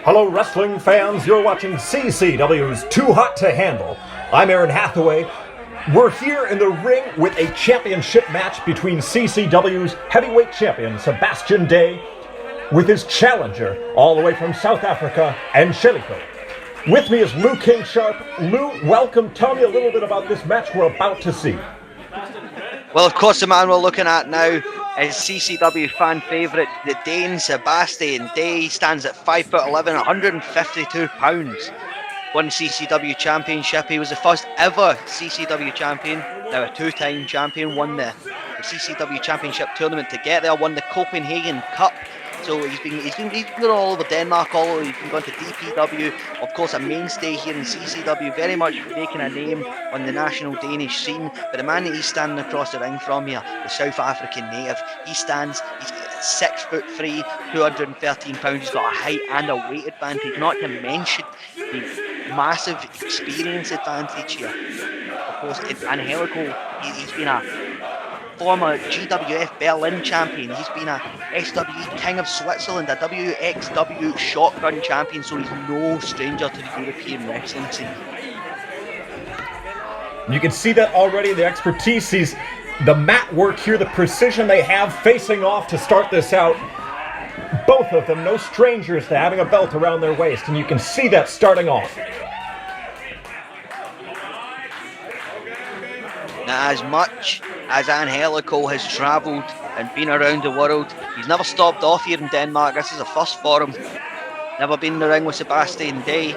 Hello wrestling fans, you're watching CCW's Too Hot to Handle. I'm Aaron Hathaway. We're here in the ring with a championship match between CCW's heavyweight champion Sebastian Day with his challenger all the way from South Africa, Angélico. With me is Lou King Sharp. Lou, welcome. Tell me a little bit about this match we're about to see. Well, of course, the man we're looking at now is CCW fan favourite, the Dane Sebastian Day. He stands at 5'11", 152 pounds. Won CCW Championship. He was the first ever CCW champion, now a two-time champion. Won the CCW Championship tournament to get there. Won the Copenhagen Cup. So he's been all over Denmark, he's been going to DPW, of course a mainstay here in CCW, very much making a name on the national Danish scene. But the man that he's standing across the ring from here, the South African native, he's 6'3", 213 pounds. He's got a height and a weight advantage, not to mention the massive experience advantage here. Of course, Angélico, he's been a former GWF Berlin champion. He's been a SWE King of Switzerland, a WXW Shotgun champion, so he's no stranger to the European wrestling scene. You can see that already, the expertise, the mat work here, the precision they have facing off to start this out. Both of them, no strangers to having a belt around their waist, and you can see that starting off. Now, as much as Angélico has travelled and been around the world, he's never stopped off here in Denmark. This is a first for him. Never been in the ring with Sebastian Day.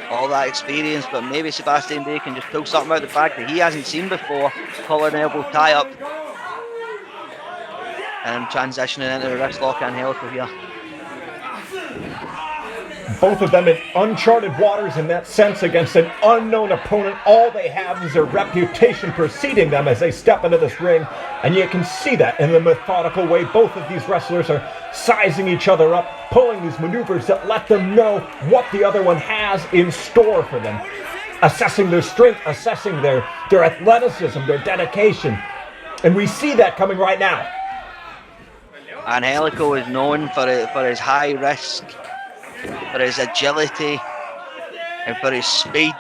All that experience, but maybe Sebastian Day can just pull something out of the bag that he hasn't seen before. Collar and elbow tie up. And transitioning into the wrist lock, Angélico here. Both of them in uncharted waters in that sense against an unknown opponent. All they have is their reputation preceding them as they step into this ring. And you can see that in the methodical way both of these wrestlers are sizing each other up, pulling these maneuvers that let them know what the other one has in store for them. Assessing their strength, assessing their athleticism, their dedication. And we see that coming right now. Angélico is known for his high risk, for his agility, and for his speed.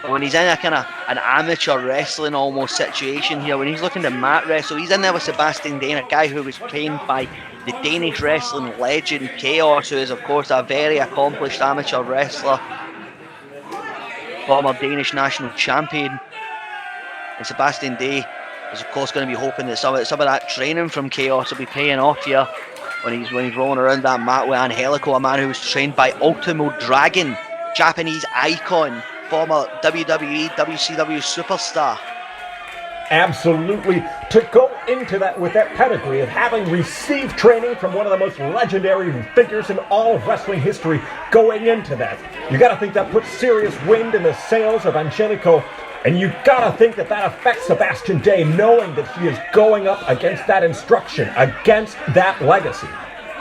But when he's in a kind of an amateur wrestling almost situation here, when he's looking to mat wrestle, he's in there with Sebastian Day, a guy who was trained by the Danish wrestling legend Chaos, who is of course a very accomplished amateur wrestler, former Danish national champion. And Sebastian Day is of course going to be hoping that some of that training from Chaos will be paying off here when he's rolling around that mat with Angélico, a man who was trained by Ultimo Dragon, Japanese icon, former WWE, WCW superstar. Absolutely. To go into that with that pedigree of having received training from one of the most legendary figures in all of wrestling history, going into that, you got to think that puts serious wind in the sails of Angélico. And you gotta think that affects Sebastian Day, knowing that he is going up against that instruction, against that legacy.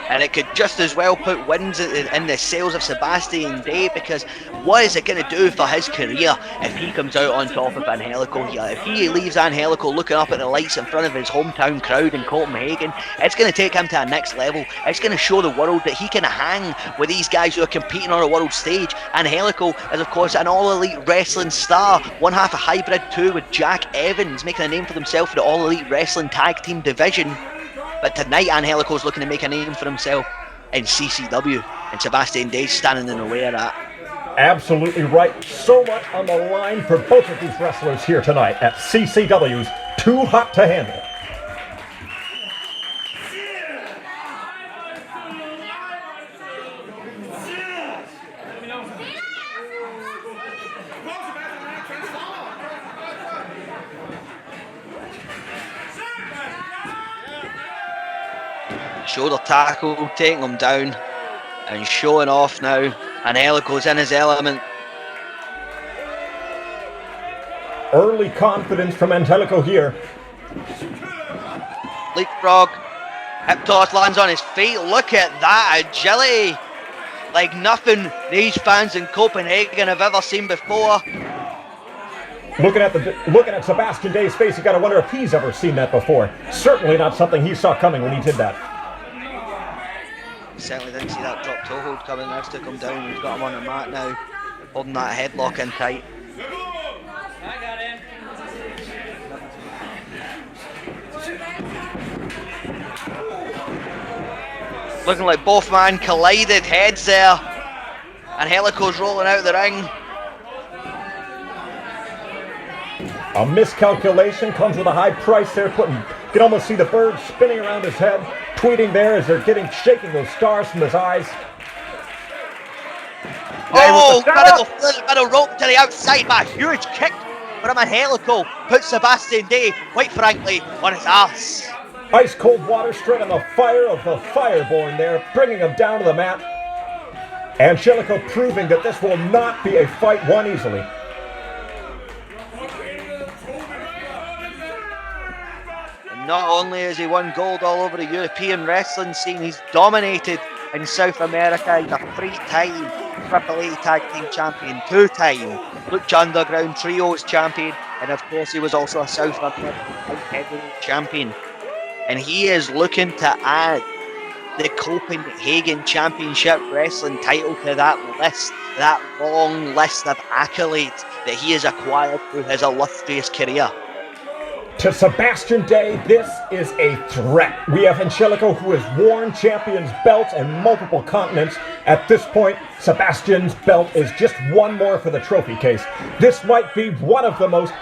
And it could just as well put winds in the sails of Sebastian Day, because what is it going to do for his career if he comes out on top of Angélico here? If he leaves Angélico looking up at the lights in front of his hometown crowd in Copenhagen, it's going to take him to a next level. It's going to show the world that he can hang with these guys who are competing on a world stage. Angélico is of course an all-elite wrestling star, one half a hybrid too with Jack Evans, making a name for himself in the all-elite wrestling tag team division. But tonight Angélico's looking to make a name for himself in CCW, and Sebastian Day's standing in the way of that. Absolutely right. So much on the line for both of these wrestlers here tonight at CCW's Too Hot to Handle. Shoulder tackle, taking him down and showing off now. Angélico's in his element. Early confidence from Angélico here. Leapfrog, hip toss, lands on his feet. Look at that agility. Like nothing these fans in Copenhagen have ever seen before. Looking at Sebastian Day's face, you got to wonder if he's ever seen that before. Certainly not something he saw coming when he did that. Certainly didn't see that drop toe hold coming. That's took him down. He's got him on the mat now, holding that headlock in tight. Looking like both men collided heads there. Angélico's rolling out of the ring. A miscalculation comes with a high price there. You can almost see the bird spinning around his head, tweeting there as they're shaking those stars from his eyes. Oh, critical flip, middle rope to the outside, but a huge kick from Angélico puts Sebastian Day, quite frankly, on his ass. Ice cold water straight on the fire of the Fireborn there, bringing him down to the mat. Angélico proving that this will not be a fight won easily. Not only has he won gold all over the European wrestling scene, he's dominated in South America. He's a 3-time AAA Tag Team Champion, 2-time Lucha Underground Trios Champion, and of course he was also a South American Heavyweight Champion. And he is looking to add the Copenhagen Championship Wrestling title to that list, that long list of accolades that he has acquired through his illustrious career. To Sebastian Day, this is a threat. We have Angélico, who has worn champion's belts in multiple continents. At this point, Sebastian's belt is just one more for the trophy case. This might be one of the most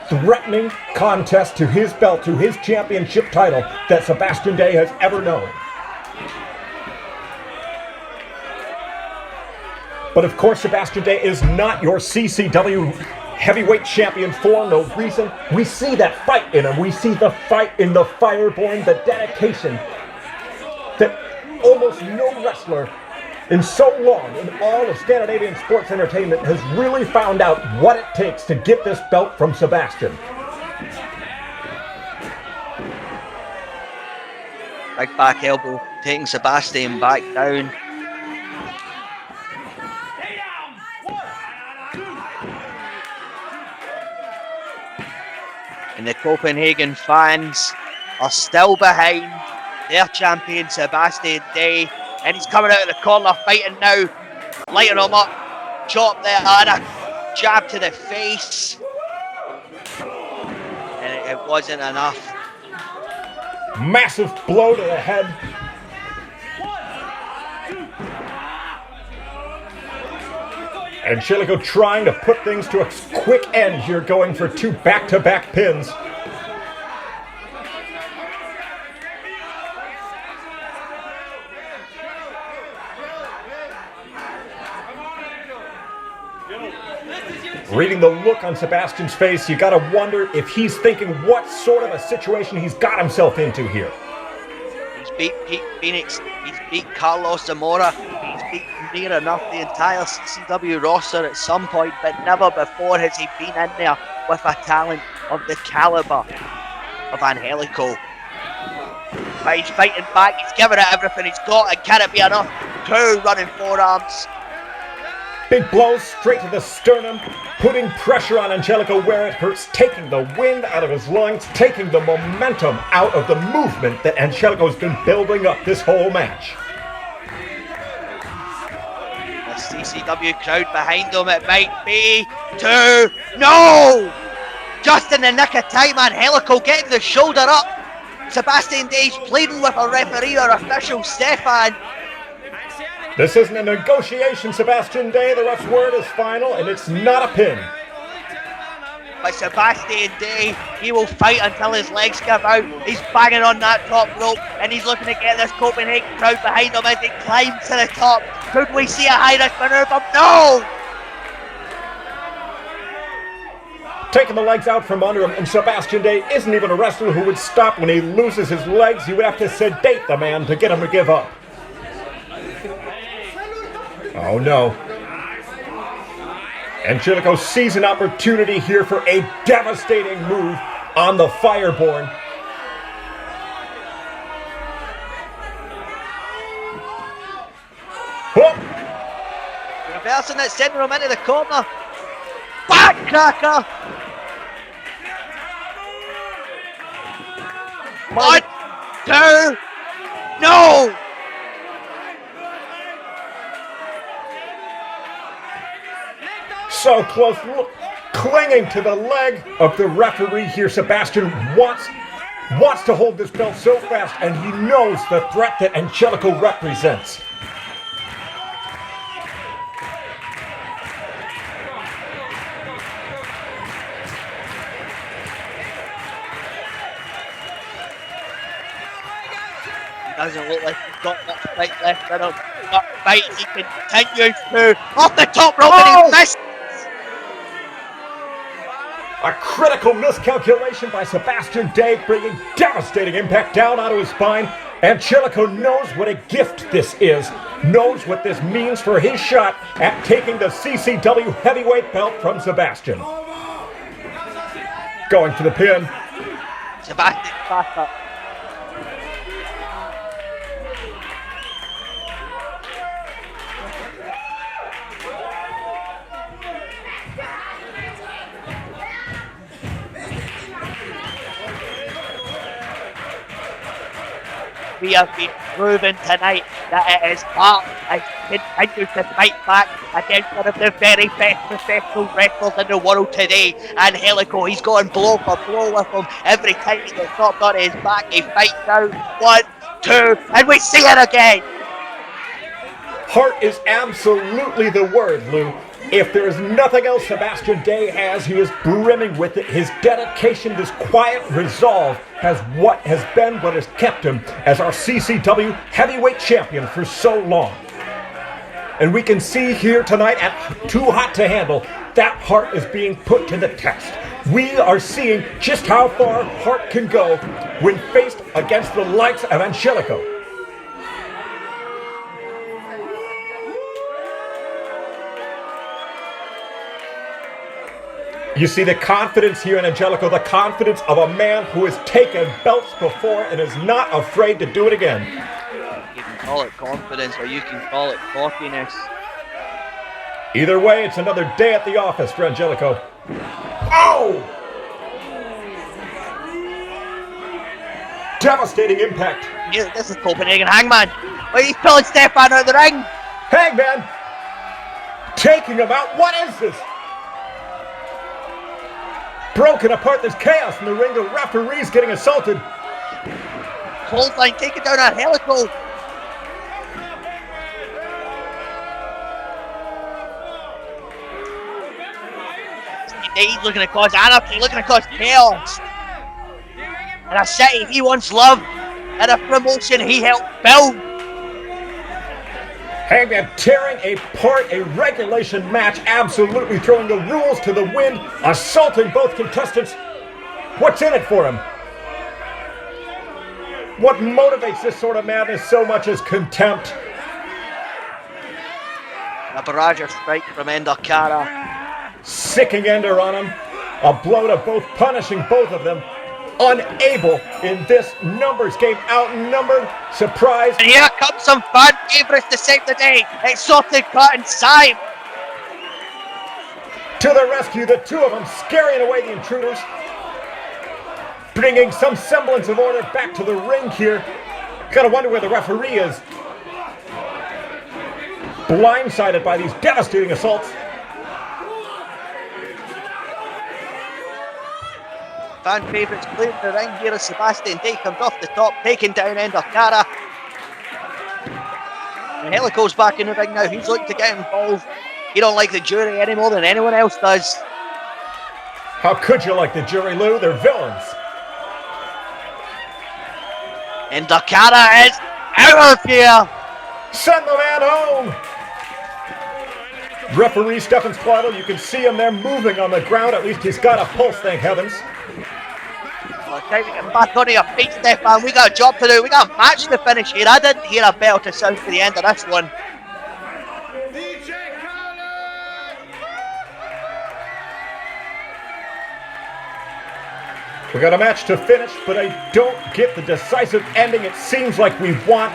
threatening contests to his belt, to his championship title, that Sebastian Day has ever known. But of course, Sebastian Day is not your CCW heavyweight champion for no reason. We see that fight in him. We see the fight in the Fireborn, the dedication that almost no wrestler in so long in all of Scandinavian sports entertainment has really found out what it takes to get this belt from Sebastian. Big back elbow, taking Sebastian back down. And the Copenhagen fans are still behind their champion Sebastian Day. And he's coming out of the corner fighting now. Lighting him up. Chop there and a jab to the face. And it wasn't enough. Massive blow to the head. Angélico trying to put things to a quick end here, going for 2 back-to-back pins. Reading the look on Sebastian's face, you gotta wonder if he's thinking what sort of a situation he's got himself into here. He's beat Pete Phoenix, he's beat Carlos Zamora, he's beat near enough the entire CCW roster at some point, but never before has he been in there with a talent of the caliber of Angélico. But he's fighting back, he's giving it everything he's got, and can it be enough? 2 running forearms. Big blows straight to the sternum, putting pressure on Angélico where it hurts, taking the wind out of his lungs, taking the momentum out of the movement that Angélico's been building up this whole match. The CCW crowd behind him, it might be 2, no! Just in the nick of time, Angélico getting the shoulder up. Sebastian Day's pleading with a referee or official, Stefan. This isn't a negotiation, Sebastian Day. The ref's word is final, and it's not a pin. But Sebastian Day, he will fight until his legs give out. He's banging on that top rope, and he's looking to get this Copenhagen crowd behind him as he climbs to the top. Could we see a high-risk maneuver? No! Taking the legs out from under him, and Sebastian Day isn't even a wrestler who would stop when he loses his legs. You would have to sedate the man to get him to give up. Oh no. Angélico sees an opportunity here for a devastating move on the Fireborn. Oh. Reversing it, sending him into the corner. Backcracker! 1, 2, no! so close, clinging to the leg of the referee here. Sebastian wants to hold this belt so fast, and he knows the threat that Angélico represents. Doesn't look like he's got much fight left in him. But fight, he continues to off the top rope and he missed. A critical miscalculation by Sebastian Day, bringing devastating impact down onto his spine. Angélico knows what a gift this is, knows what this means for his shot at taking the CCW heavyweight belt from Sebastian. Going for the pin. Sebastian fast up. We have been proven tonight that it is hard and continues to fight back against one of the very best professional wrestlers in the world today. Angélico, he's going blow for blow with him. Every time he gets knocked on his back, he fights out. 1, 2, and we see it again. Heart is absolutely the word, Lou. If there is nothing else Sebastian Day has, he is brimming with it. His dedication, this quiet resolve, has what has kept him as our CCW heavyweight champion for so long. And we can see here tonight at Too Hot to Handle, that heart is being put to the test. We are seeing just how far heart can go when faced against the likes of Angélico. You see the confidence here in Angélico, the confidence of a man who has taken belts before and is not afraid to do it again. You can call it confidence or you can call it cockiness. Either way, it's another day at the office for Angélico. Oh! Devastating impact. Yeah, this is Copenhagen Hangman. Why are you pulling Stefan out of the ring? Hangman! Taking him out. What is this? Broken apart, there's chaos in the ring. The referee's getting assaulted. Clothesline taking down Angélico. He's looking to cause anarchy, looking to cause chaos. In a city he once loved, in a promotion he helped build. Hangman tearing apart a regulation match, absolutely throwing the rules to the wind, assaulting both contestants. What's in it for him? What motivates this sort of madness so much as contempt? A barrage of strikes from Endokara. Sicking ender on him. A blow to both, punishing both of them. Unable in this numbers game, outnumbered, surprise. And here comes some fan favourites to save the day. Exotic Cut and Sime. To the rescue, the two of them scaring away the intruders. Bringing some semblance of order back to the ring here. Gotta wonder where the referee is. Blindsided by these devastating assaults. Fan favourites clearing the ring here as Sebastian Day comes off the top, taking down Endokara. Angélico's back in the ring now. He's looking to get involved. He don't like the jury any more than anyone else does. How could you like the jury, Lou? They're villains. Endokara is out of here. Send the man home. Referee Stefan Squaddle, you can see him there moving on the ground. At least he's got a pulse, thank heavens. Well, time to get back on your feet, Stefan. We got a job to do. We got a match to finish here. I didn't hear a bell to sound for the end of this one. We got a match to finish, but I don't get the decisive ending it seems like we want.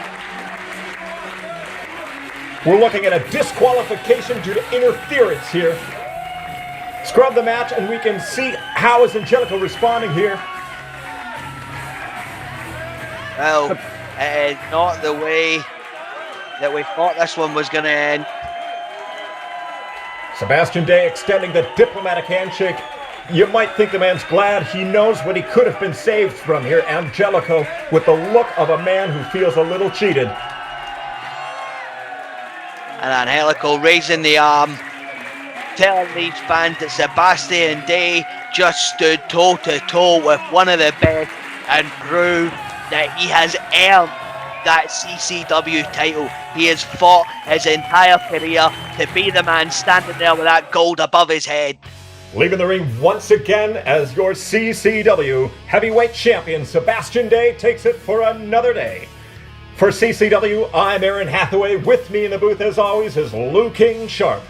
We're looking at a disqualification due to interference here. Scrub the match and we can see how is Angélico responding here. Well, it is not the way that we thought this one was going to end. Sebastian Day extending the diplomatic handshake. You might think the man's glad. He knows what he could have been saved from here. Angélico with the look of a man who feels a little cheated. And Angélico raising the arm, telling these fans that Sebastian Day just stood toe-to-toe with one of the best and proved that he has earned that CCW title. He has fought his entire career to be the man standing there with that gold above his head. Leaving the ring once again as your CCW Heavyweight Champion, Sebastian Day takes it for another day. For CCW, I'm Aaron Hathaway. With me in the booth, as always, is Lou King Sharp.